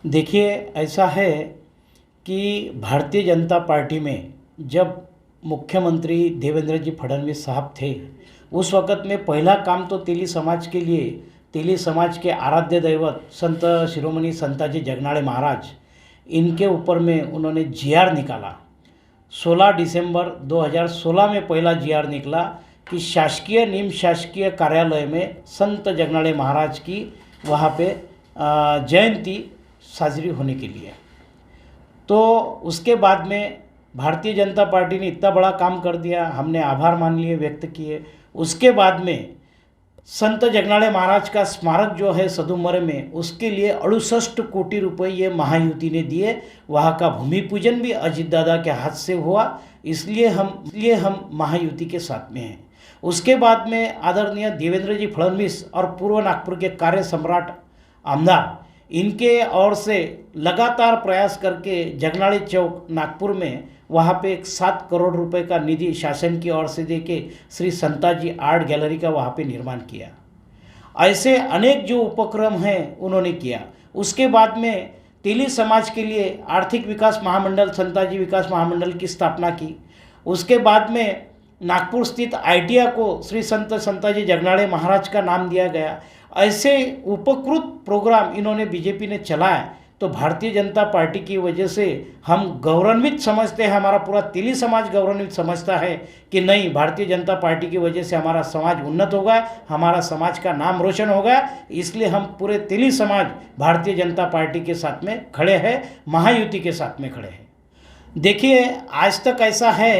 देखिए, ऐसा है कि भारतीय जनता पार्टी में जब मुख्यमंत्री देवेंद्र जी फडणवीस साहब थे, उस वक़्त में पहला काम तो तेली समाज के लिए, तेली समाज के आराध्य दैवत संत शिरोमणि संताजी जगनाड़े महाराज, इनके ऊपर में उन्होंने जीआर निकाला। 16 दिसंबर 2016 में पहला जीआर निकला कि शासकीय निम शासकीय कार्यालय में संत जगनाड़े महाराज की वहाँ पे जयंती साजरी होने के लिए। तो उसके बाद में भारतीय जनता पार्टी ने इतना बड़ा काम कर दिया, हमने आभार मान लिए, व्यक्त किए। उसके बाद में संत जगनाड़े महाराज का स्मारक जो है सदुमरे में, उसके लिए 68 कोटि रुपए ये महायुति ने दिए। वहाँ का भूमि पूजन भी अजित दादा के हाथ से हुआ, इसलिए हम महायुति के साथ में हैं। उसके बाद में आदरणीय देवेंद्र जी फडणवीस और पूर्व नागपुर के कार्य सम्राट आमदार, इनके ओर से लगातार प्रयास करके जगनाड़े चौक नागपुर में वहाँ पे एक 7 करोड़ रुपए का निधि शासन की ओर से देके श्री संताजी आर्ट गैलरी का वहाँ पे निर्माण किया। ऐसे अनेक जो उपक्रम हैं उन्होंने किया। उसके बाद में तेली समाज के लिए आर्थिक विकास महामंडल, संताजी विकास महामंडल की स्थापना की। उसके बाद में नागपुर स्थित ITI को श्री संत संताजी जगनाड़े महाराज का नाम दिया गया। ऐसे उपकृत प्रोग्राम इन्होंने बीजेपी ने चलाया, तो भारतीय जनता पार्टी की वजह से हम गौरवान्वित समझते हैं, हमारा पूरा तेली समाज गौरवान्वित समझता है कि नहीं, भारतीय जनता पार्टी की वजह से हमारा समाज उन्नत होगा, हमारा समाज का नाम रोशन होगा। इसलिए हम पूरे तेली समाज भारतीय जनता पार्टी के साथ में खड़े हैं, महायुति के साथ में खड़े हैं। देखिए, आज तक ऐसा है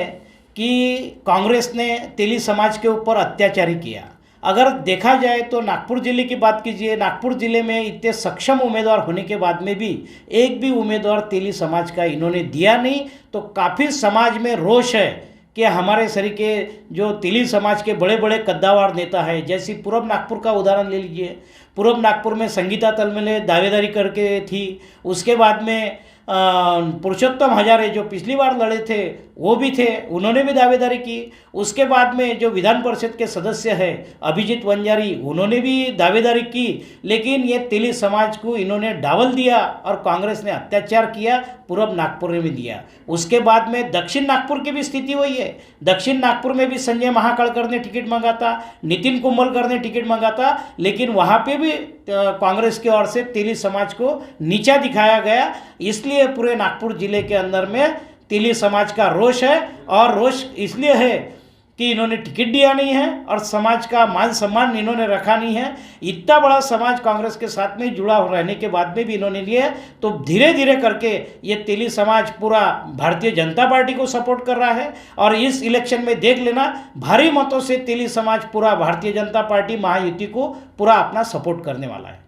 कि कांग्रेस ने तेली समाज के ऊपर अत्याचार किया। अगर देखा जाए तो नागपुर ज़िले की बात कीजिए, नागपुर ज़िले में इतने सक्षम उम्मीदवार होने के बाद में भी एक भी उम्मीदवार तेली समाज का इन्होंने दिया नहीं। तो काफ़ी समाज में रोष है कि हमारे सरीके जो तेली समाज के बड़े बड़े कद्दावर नेता है, जैसी पूर्व नागपुर का उदाहरण ले लीजिए। पूर्व नागपुर में संगीता तलमले दावेदारी करके थी। उसके बाद में पुरुषोत्तम हजारे जो पिछली बार लड़े थे वो भी थे, उन्होंने भी दावेदारी की। उसके बाद में जो विधान परिषद के सदस्य हैं अभिजीत वंजारी, उन्होंने भी दावेदारी की। लेकिन ये तेली समाज को इन्होंने डावल दिया और कांग्रेस ने अत्याचार किया, पूर्व नागपुर में भी दिया। उसके बाद में दक्षिण नागपुर की भी स्थिति वही है। दक्षिण नागपुर में भी संजय महाकाळकर ने टिकट मांगा था, नितिन कुंभलकर ने टिकट मांगा था, लेकिन वहाँ पे भी कांग्रेस की ओर से तेली समाज को नीचा दिखाया गया। इसलिए पूरे नागपुर जिले के अंदर में तेली समाज का रोष है, और रोष इसलिए है कि इन्होंने टिकट दिया नहीं है और समाज का मान सम्मान इन्होंने रखा नहीं है। इतना बड़ा समाज कांग्रेस के साथ में जुड़ा रहने के बाद में भी इन्होंने लिया, तो धीरे धीरे करके ये तेली समाज पूरा भारतीय जनता पार्टी को सपोर्ट कर रहा है। और इस इलेक्शन में देख लेना, भारी मतों से तेली समाज पूरा भारतीय जनता पार्टी महायुति को पूरा अपना सपोर्ट करने वाला है।